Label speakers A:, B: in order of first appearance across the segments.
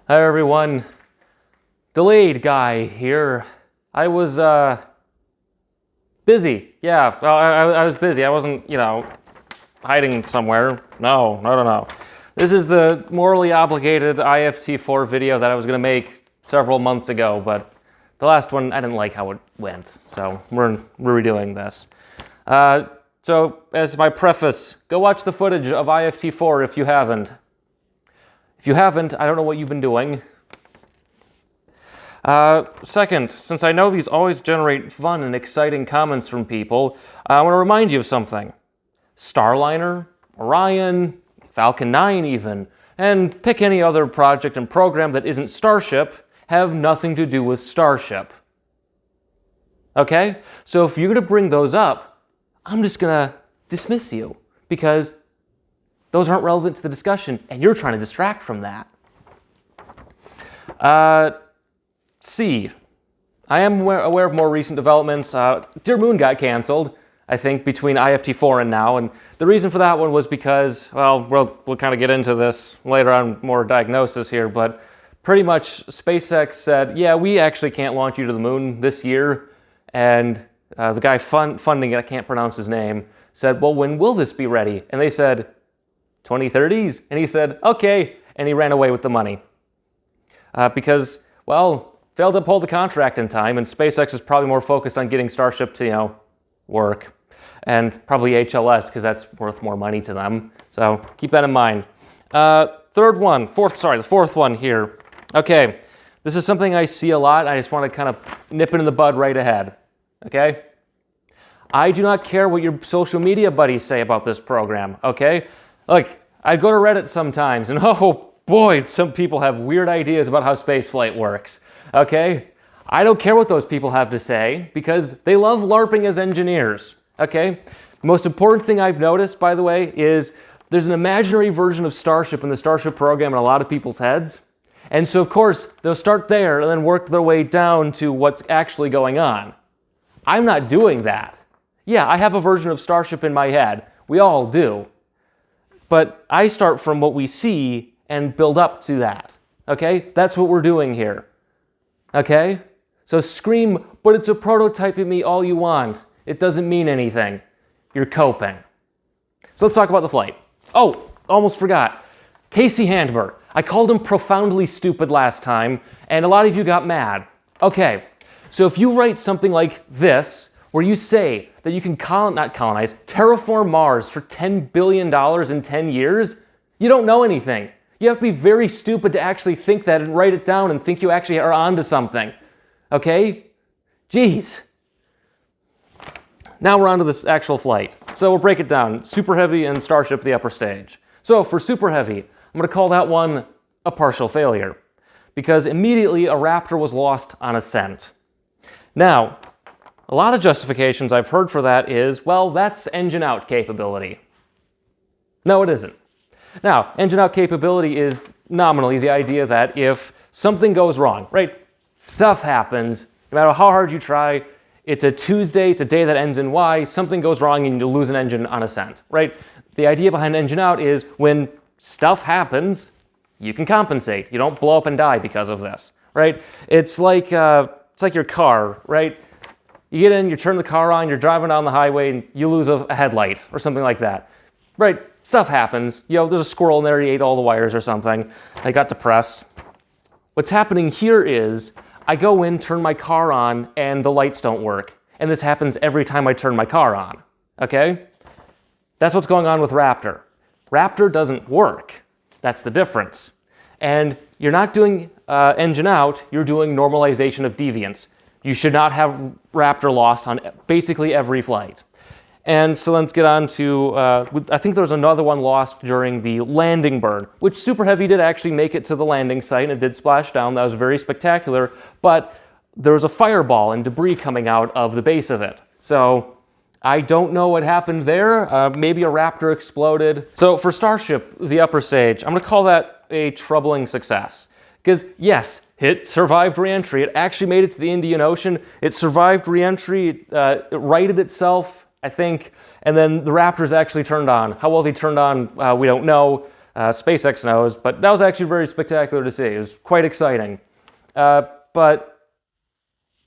A: Hi everyone, delayed guy here. I was busy. Yeah, I was busy. I wasn't, hiding somewhere. No. This is the morally obligated IFT-4 video that I was going to make several months ago, but the last one, I didn't like how it went, so we're redoing this. So, as my preface, go watch the footage of IFT-4 if you haven't. If you haven't, I don't know what you've been doing. Second, since I know these always generate fun and exciting comments from people, I want to remind you of something. Starliner, Orion, Falcon 9 even, and pick any other project and program that isn't Starship, have nothing to do with Starship. Okay? So if you're going to bring those up, I'm just going to dismiss you, because those aren't relevant to the discussion, and you're trying to distract from that. C. I am aware of more recent developments. Dear Moon got canceled, I think, between IFT-4 and now, and the reason for that one was because, well, we'll kind of get into this later on, more diagnosis here, but pretty much SpaceX said, yeah, we actually can't launch you to the moon this year, and the guy funding it, I can't pronounce his name, said, well, when will this be ready? And they said, 2030s. And he said, okay, and he ran away with the money. Because, well, failed to uphold the contract in time, and SpaceX is probably more focused on getting Starship to, work. And probably HLS, because that's worth more money to them. So keep that in mind. The fourth one here. Okay, this is something I see a lot. I just want to kind of nip it in the bud right ahead. Okay? I do not care what your social media buddies say about this program, okay? Like, I go to Reddit sometimes, and oh boy, some people have weird ideas about how spaceflight works, okay? I don't care what those people have to say, because they love LARPing as engineers, okay? The most important thing I've noticed, by the way, is there's an imaginary version of Starship in the Starship program in a lot of people's heads. And so, of course, they'll start there and then work their way down to what's actually going on. I'm not doing that. Yeah, I have a version of Starship in my head. We all do. But I start from what we see and build up to that. Okay? That's what we're doing here. Okay? So scream, but it's a prototype at me all you want. It doesn't mean anything. You're coping. So let's talk about the flight. Oh, almost forgot. Casey Handmer. I called him profoundly stupid last time, and a lot of you got mad. Okay, so if you write something like this, where you say that you can terraform Mars for $10 billion in 10 years, you don't know anything. You have to be very stupid to actually think that and write it down and think you actually are onto something. Okay? Jeez. Now we're on to this actual flight. So we'll break it down. Super Heavy and Starship, the upper stage. So for Super Heavy, I'm going to call that one a partial failure, because immediately a Raptor was lost on ascent. Now, a lot of justifications I've heard for that is, well, that's engine out capability. No, it isn't. Now, engine out capability is nominally the idea that if something goes wrong, right? Stuff happens, no matter how hard you try, it's a Tuesday, it's a day that ends in Y, something goes wrong and you lose an engine on ascent, right? The idea behind engine out is when stuff happens, you can compensate. You don't blow up and die because of this, right? It's like your car, right? You get in, you turn the car on, you're driving down the highway, and you lose a headlight or something like that. Right, stuff happens. There's a squirrel in there, he ate all the wires or something. I got depressed. What's happening here is, I go in, turn my car on, and the lights don't work. And this happens every time I turn my car on, okay? That's what's going on with Raptor. Raptor doesn't work. That's the difference. And you're not doing engine out, you're doing normalization of deviance. You should not have Raptor loss on basically every flight. And so let's get on to, I think there was another one lost during the landing burn, which Super Heavy did actually make it to the landing site, and it did splash down. That was very spectacular, but there was a fireball and debris coming out of the base of it. So I don't know what happened there. Maybe a Raptor exploded. So for Starship, the upper stage, I'm going to call that a troubling success. Because yes, it survived re-entry. It actually made it to the Indian Ocean. It survived re-entry. It righted itself, I think. And then the Raptors actually turned on. How well they turned on, we don't know. SpaceX knows, but that was actually very spectacular to see. It was quite exciting. But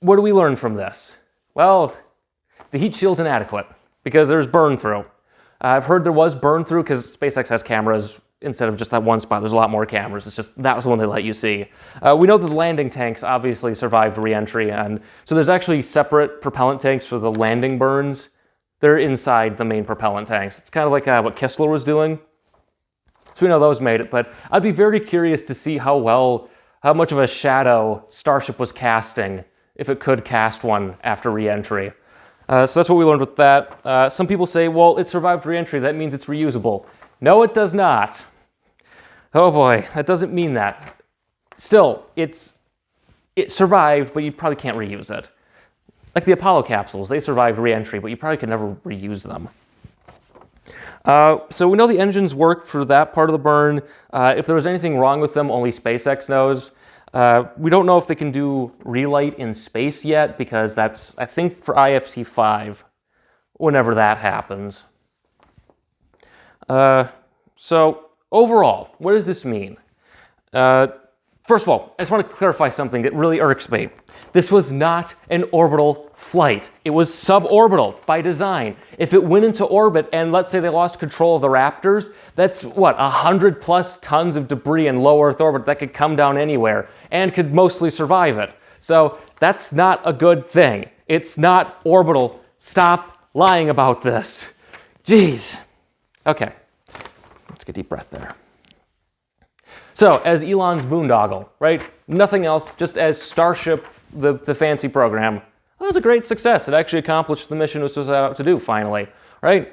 A: what do we learn from this? Well, the heat shield's inadequate because there's burn through. I've heard there was burn through because SpaceX has cameras instead of just that one spot. There's a lot more cameras. It's just that was the one they let you see. We know that the landing tanks obviously survived re-entry, and so there's actually separate propellant tanks for the landing burns. They're inside the main propellant tanks. It's kind of like what Kessler was doing. So we know those made it, but I'd be very curious to see how much of a shadow Starship was casting, if it could cast one after re-entry. So that's what we learned with that. Some people say, well, it survived re-entry, that means it's reusable. No, it does not. Oh boy, that doesn't mean that. Still, it survived, but you probably can't reuse it. Like the Apollo capsules, they survived re-entry, but you probably could never reuse them. So we know the engines work for that part of the burn. If there was anything wrong with them, only SpaceX knows. We don't know if they can do relight in space yet, because that's, I think, for IFT-4, whenever that happens. So overall, what does this mean? First of all, I just want to clarify something that really irks me. This was not an orbital flight. It was suborbital by design. If it went into orbit and let's say they lost control of the Raptors, that's what, 100 plus tons of debris in low Earth orbit that could come down anywhere and could mostly survive it. So that's not a good thing. It's not orbital. Stop lying about this. Jeez. Okay, let's get a deep breath there. So, as Elon's boondoggle, right? Nothing else, just as Starship, the fancy program. That was a great success. It actually accomplished the mission it was set out to do, finally, right?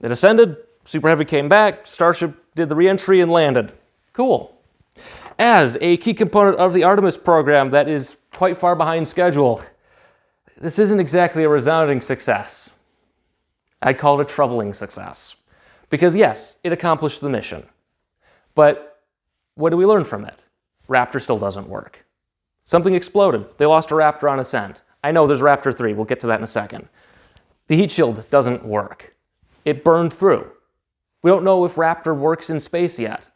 A: It ascended, Super Heavy came back, Starship did the re-entry and landed. Cool. As a key component of the Artemis program that is quite far behind schedule, this isn't exactly a resounding success. I'd call it a troubling success. Because yes, it accomplished the mission. But what do we learn from it? Raptor still doesn't work. Something exploded. They lost a Raptor on ascent. I know there's Raptor 3. We'll get to that in a second. The heat shield doesn't work. It burned through. We don't know if Raptor works in space yet.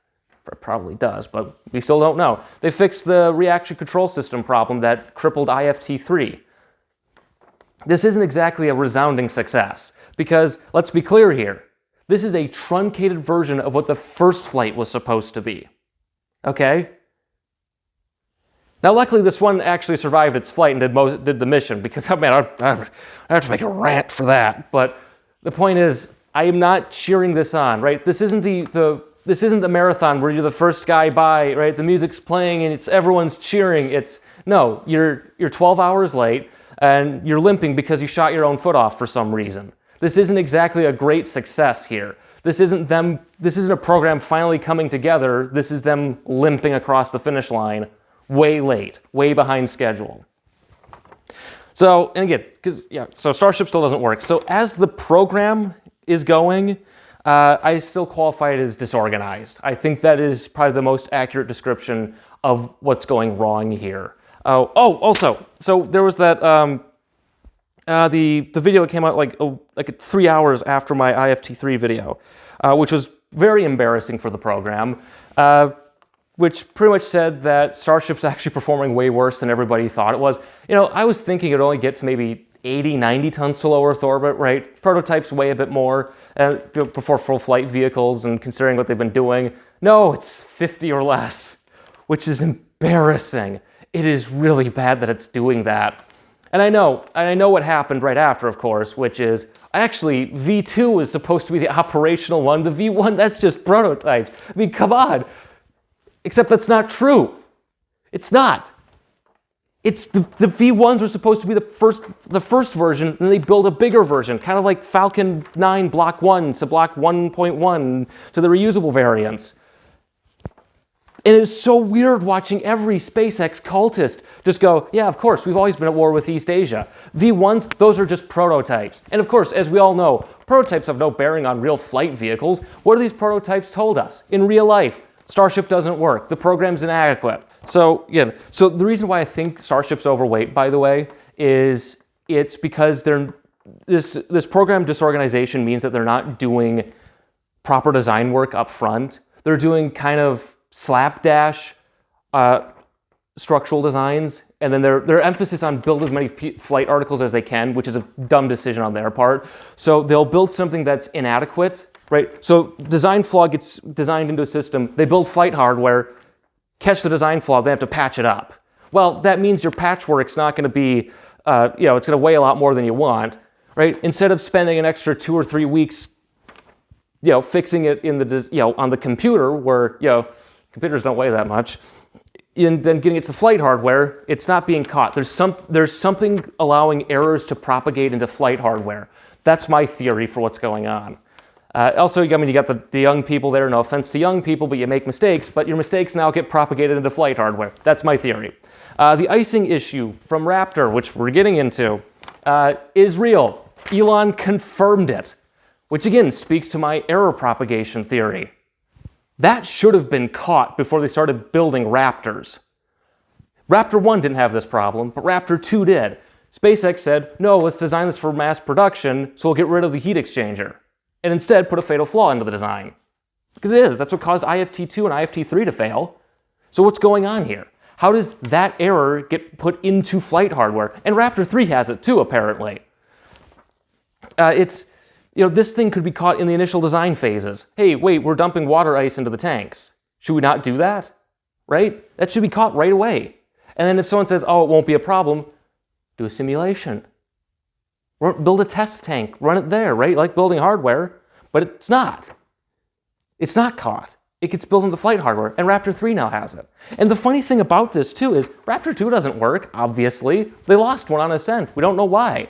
A: It probably does, but we still don't know. They fixed the reaction control system problem that crippled IFT-4. This isn't exactly a resounding success, because let's be clear here. This is a truncated version of what the first flight was supposed to be. Okay? Now, luckily, this one actually survived its flight and did the mission, because, oh man, I have to make a rant for that. But the point is, I am not cheering this on, right? This isn't this isn't the marathon where you're the first guy by, right? The music's playing and everyone's cheering. No, you're 12 hours late and you're limping because you shot your own foot off for some reason. This isn't exactly a great success here. This isn't a program finally coming together. This is them limping across the finish line way late, way behind schedule. So, and again, so Starship still doesn't work. So as the program is going, I still qualify it as disorganized. I think that is probably the most accurate description of what's going wrong here. Also, so there was that, the video that came out like 3 hours after my IFT-4 video, which was very embarrassing for the program, which pretty much said that Starship's actually performing way worse than everybody thought it was. I was thinking it'd only get to maybe 80, 90 tons to low Earth orbit, right? Prototypes weigh a bit more before full flight vehicles, and considering what they've been doing, no, it's 50 or less, which is embarrassing. It is really bad that it's doing that. And I know what happened right after, of course, which is actually V2 is supposed to be the operational one. The V1, that's just prototypes. I mean, come on. Except that's not true. It's not. It's the V1s were supposed to be the first version, and then they build a bigger version, kind of like Falcon 9 Block 1 to Block 1.1 to the reusable variants. And it's so weird watching every SpaceX cultist just go, yeah, of course, we've always been at war with East Asia. V1s, those are just prototypes. And of course, as we all know, prototypes have no bearing on real flight vehicles. What are these prototypes told us? In real life, Starship doesn't work. The program's inadequate. So the reason why I think Starship's overweight, by the way, is it's because this program disorganization means that they're not doing proper design work up front. they're doing kind of slapdash structural designs, and then their emphasis on build as many flight articles as they can, which is a dumb decision on their part. So they'll build something that's inadequate, right? So design flaw gets designed into a system. They build flight hardware, catch the design flaw, they have to patch it up. Well, that means your patchwork's not going to be, it's going to weigh a lot more than you want, right? Instead of spending an extra 2 or 3 weeks, fixing it in the, on the computer where, computers don't weigh that much, and then getting it to the flight hardware, it's not being caught. There's something allowing errors to propagate into flight hardware. That's my theory for what's going on. Also, you got the young people there. No offense to young people, but you make mistakes. But your mistakes now get propagated into flight hardware. That's my theory. The icing issue from Raptor, which we're getting into, is real. Elon confirmed it, which again speaks to my error propagation theory. That should have been caught before they started building Raptors. Raptor 1 didn't have this problem, but Raptor 2 did. SpaceX said, no, let's design this for mass production, so we'll get rid of the heat exchanger, and instead put a fatal flaw into the design. Because it is. That's what caused IFT-2 and IFT-3 to fail. So what's going on here? How does that error get put into flight hardware? And Raptor 3 has it too, apparently. This thing could be caught in the initial design phases. Hey, wait, we're dumping water ice into the tanks. Should we not do that? Right? That should be caught right away. And then if someone says, oh, it won't be a problem, do a simulation. Build a test tank, run it there, right? Like building hardware, but it's not. It's not caught. It gets built into flight hardware, and Raptor 3 now has it. And the funny thing about this, too, is Raptor 2 doesn't work, obviously. They lost one on ascent. We don't know why.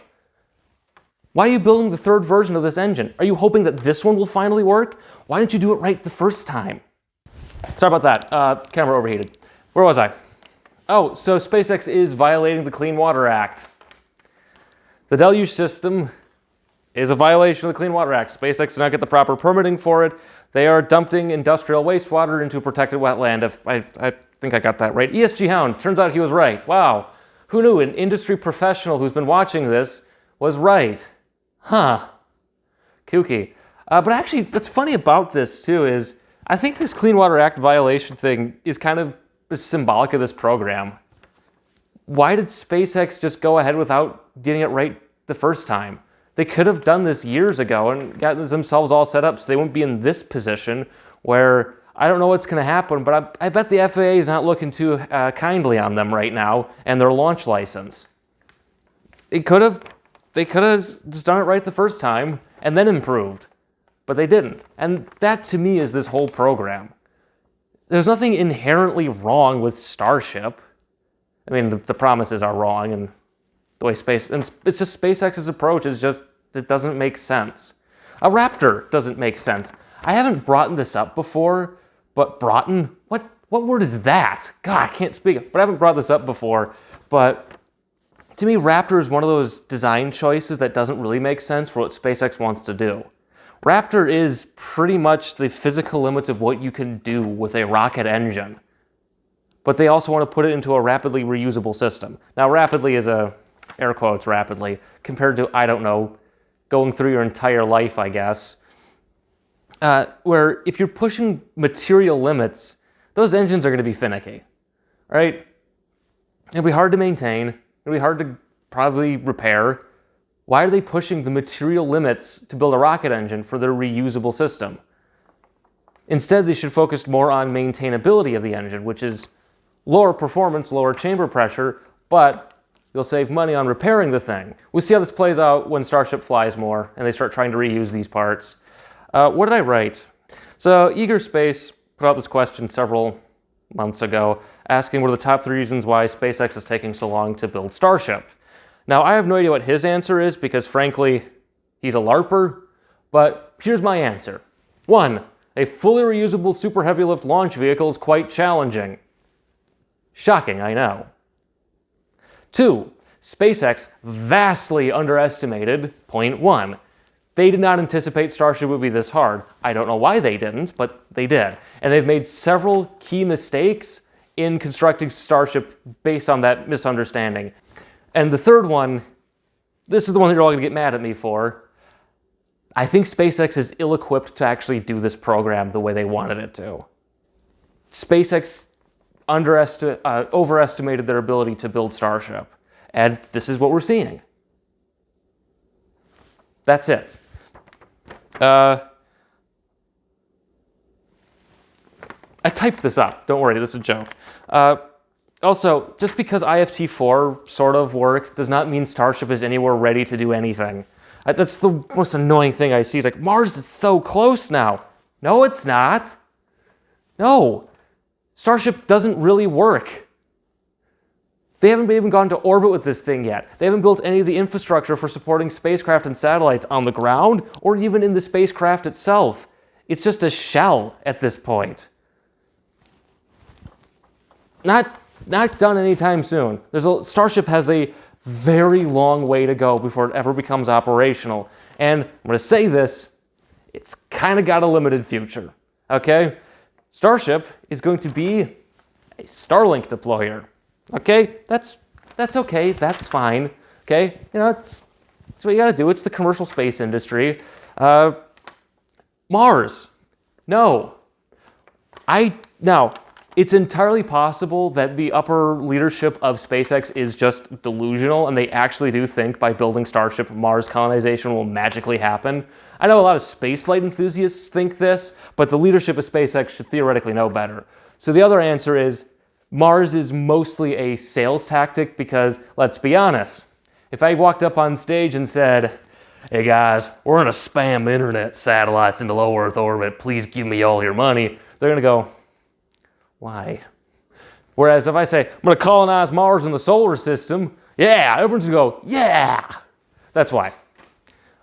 A: Why are you building the third version of this engine? Are you hoping that this one will finally work? Why didn't you do it right the first time? Sorry about that. Camera overheated. Where was I? Oh, so SpaceX is violating the Clean Water Act. The deluge system is a violation of the Clean Water Act. SpaceX did not get the proper permitting for it. They are dumping industrial wastewater into a protected wetland. I think I got that right. ESG Hound, turns out he was right. Wow. Who knew? An industry professional who's been watching this was right. Huh. Kooky. But actually, what's funny about this, too, is I think this Clean Water Act violation thing is kind of symbolic of this program. Why did SpaceX just go ahead without getting it right the first time? They could have done this years ago and gotten themselves all set up so they wouldn't be in this position where I don't know what's going to happen, but I bet the FAA is not looking too kindly on them right now and their launch license. They could have just done it right the first time and then improved, but they didn't. And that, to me, is this whole program. There's nothing inherently wrong with Starship. I mean, the promises are wrong, and the way it's just SpaceX's approach is just, it doesn't make sense. A Raptor doesn't make sense. I haven't brought this up before, but broughton? What word is that? God, I can't speak. But I haven't brought this up before, but to me, Raptor is one of those design choices that doesn't really make sense for what SpaceX wants to do. Raptor is pretty much the physical limits of what you can do with a rocket engine. But they also want to put it into a rapidly reusable system. Now, rapidly is air quotes rapidly, compared to, I don't know, going through your entire life, I guess. Where if you're pushing material limits, those engines are going to be finicky, right? It'll be hard to maintain. It'll be hard to probably repair. Why are they pushing the material limits to build a rocket engine for their reusable system? Instead, they should focus more on maintainability of the engine, which is lower performance, lower chamber pressure, but you'll save money on repairing the thing. We'll see how this plays out when Starship flies more and they start trying to reuse these parts. What did I write? So Eager Space put out this question several months ago, asking what are the top 3 reasons why SpaceX is taking so long to build Starship. Now, I have no idea what his answer is because, frankly, he's a LARPer, but here's my answer. 1, a fully reusable super heavy lift launch vehicle is quite challenging. Shocking, I know. 2, SpaceX vastly underestimated point 1. They did not anticipate Starship would be this hard. I don't know why they didn't, but they did. And they've made several key mistakes in constructing Starship based on that misunderstanding. And the third one, this is the one that you're all going to get mad at me for. I think SpaceX is ill-equipped to actually do this program the way they wanted it to. SpaceX overestimated their ability to build Starship, and this is what we're seeing. That's it. I typed this up. Don't worry, this is a joke. Also, just because IFT-4 sort of worked does not mean Starship is anywhere ready to do anything. That's the most annoying thing I see. It's like, Mars is so close now. No, it's not. No. Starship doesn't really work. They haven't even gone to orbit with this thing yet. They haven't built any of the infrastructure for supporting spacecraft and satellites on the ground or even in the spacecraft itself. It's just a shell at this point. Not done anytime soon. Starship has a very long way to go before it ever becomes operational. And I'm going to say this, it's kind of got a limited future, okay? Starship is going to be a Starlink deployer, okay? That's okay, that's fine, okay? You know, it's what you got to do. It's the commercial space industry. Mars, no. Now, it's entirely possible that the upper leadership of SpaceX is just delusional and they actually do think by building Starship, Mars colonization will magically happen. I know a lot of spaceflight enthusiasts think this, but the leadership of SpaceX should theoretically know better. So the other answer is Mars is mostly a sales tactic because, let's be honest, if I walked up on stage and said, hey guys, we're gonna spam internet satellites into low Earth orbit, please give me all your money, they're gonna go, why? Whereas if I say, I'm going to colonize Mars and the solar system, yeah, everyone's going to go, yeah! That's why.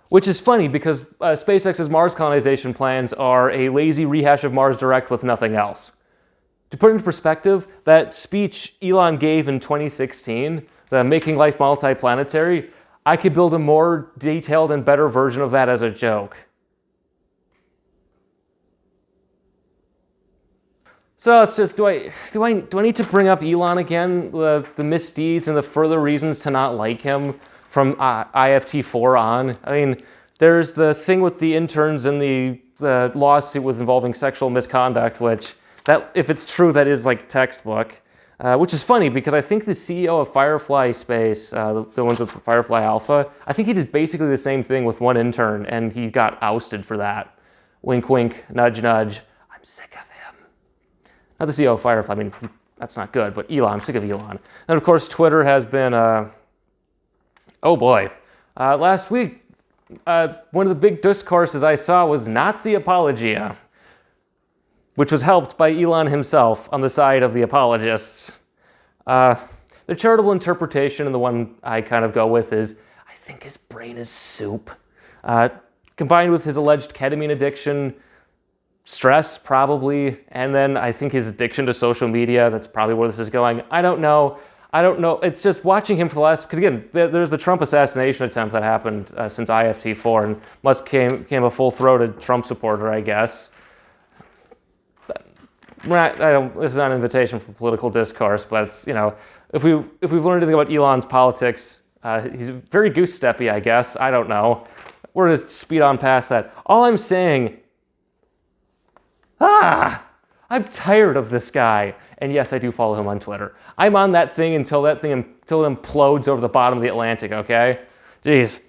A: Which is funny because SpaceX's Mars colonization plans are a lazy rehash of Mars Direct with nothing else. To put it into perspective, that speech Elon gave in 2016, the Making Life Multiplanetary, I could build a more detailed and better version of that as a joke. So it's just, do I need to bring up Elon again? The misdeeds and the further reasons to not like him from IFT-4 on? I mean, there's the thing with the interns and the lawsuit with involving sexual misconduct, which, if it's true, that is like textbook. Which is funny because I think the CEO of Firefly Space, the ones with the Firefly Alpha, I think he did basically the same thing with one intern and he got ousted for that. Wink, wink, nudge, nudge. I'm sick of him. Not the CEO of Firefly, I mean, that's not good, but Elon, I'm sick of Elon. And of course, Twitter has been, oh boy. Last week, one of the big discourses I saw was Nazi apologia, which was helped by Elon himself on the side of the apologists. The charitable interpretation, and the one I kind of go with, is I think his brain is soup. Combined with his alleged ketamine addiction, stress, probably, and then I think his addiction to social media, that's probably where this is going. I don't know. It's just watching him for the last, because again, there's the Trump assassination attempt that happened since IFT-4, and Musk became a full-throated Trump supporter, I guess. This is not an invitation for political discourse, but it's, you know, if we've learned anything about Elon's politics, he's very goose-steppy, I guess. I don't know. We're going to speed on past that. All I'm saying, I'm tired of this guy. And yes, I do follow him on Twitter. I'm on that thing until it implodes over the bottom of the Atlantic, okay? Jeez.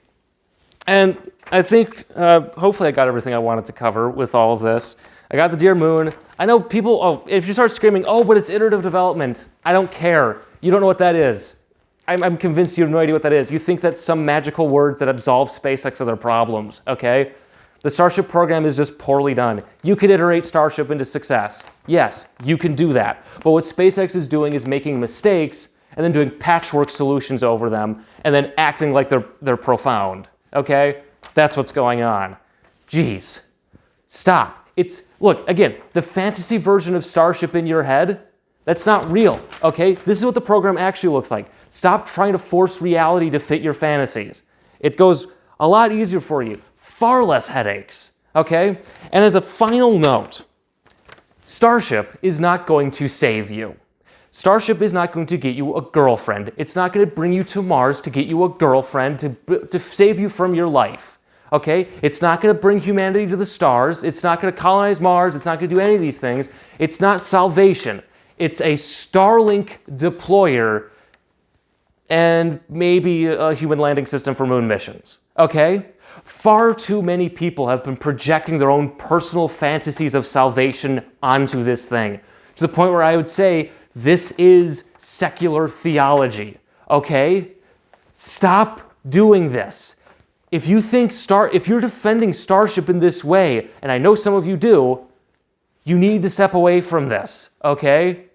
A: And I think, hopefully I got everything I wanted to cover with all of this. I got the Dear Moon. I know people, if you start screaming, but it's iterative development, I don't care. You don't know what that is. I'm convinced you have no idea what that is. You think that's some magical words that absolve SpaceX of their problems, okay? The Starship program is just poorly done. You could iterate Starship into success. Yes, you can do that. But what SpaceX is doing is making mistakes and then doing patchwork solutions over them and then acting like they're profound, okay? That's what's going on. Jeez, stop. Look, again, the fantasy version of Starship in your head, that's not real, okay? This is what the program actually looks like. Stop trying to force reality to fit your fantasies. It goes a lot easier for you. Far less headaches, okay? And as a final note, Starship is not going to save you. Starship is not going to get you a girlfriend. It's not going to bring you to Mars to get you a girlfriend to save you from your life, Okay? It's not going to bring humanity to the stars. It's not going to colonize Mars. It's not going to do any of these things. It's not salvation. It's a Starlink deployer and maybe a human landing system for moon missions. Okay? Far too many people have been projecting their own personal fantasies of salvation onto this thing, to the point where I would say this is secular theology. Okay? Stop doing this. If you think if you're defending Starship in this way, and I know some of you do, you need to step away from this. Okay?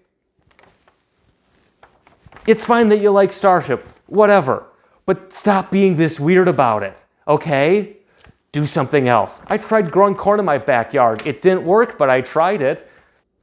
A: It's fine that you like Starship, whatever, but stop being this weird about it. Okay? Do something else. I tried growing corn in my backyard. It didn't work, but I tried it.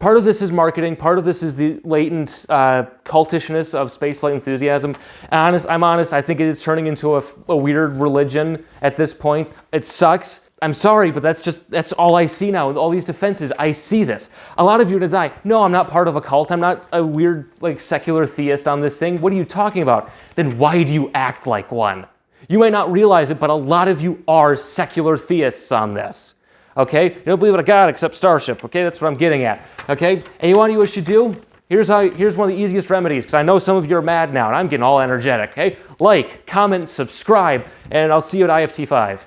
A: Part of this is marketing. Part of this is the latent cultishness of spaceflight enthusiasm. I'm honest, I think it is turning into a weird religion at this point. It sucks. I'm sorry, but that's all I see now. With all these defenses, I see this. A lot of you are going to die. No, I'm not part of a cult. I'm not a weird, secular theist on this thing. What are you talking about? Then why do you act like one? You might not realize it, but a lot of you are secular theists on this. Okay? You don't believe in a God except Starship. Okay? That's what I'm getting at. Okay? And you want to know what you should do? Here's one of the easiest remedies, because I know some of you are mad now, and I'm getting all energetic. Okay? Like, comment, subscribe, and I'll see you at IFT-4.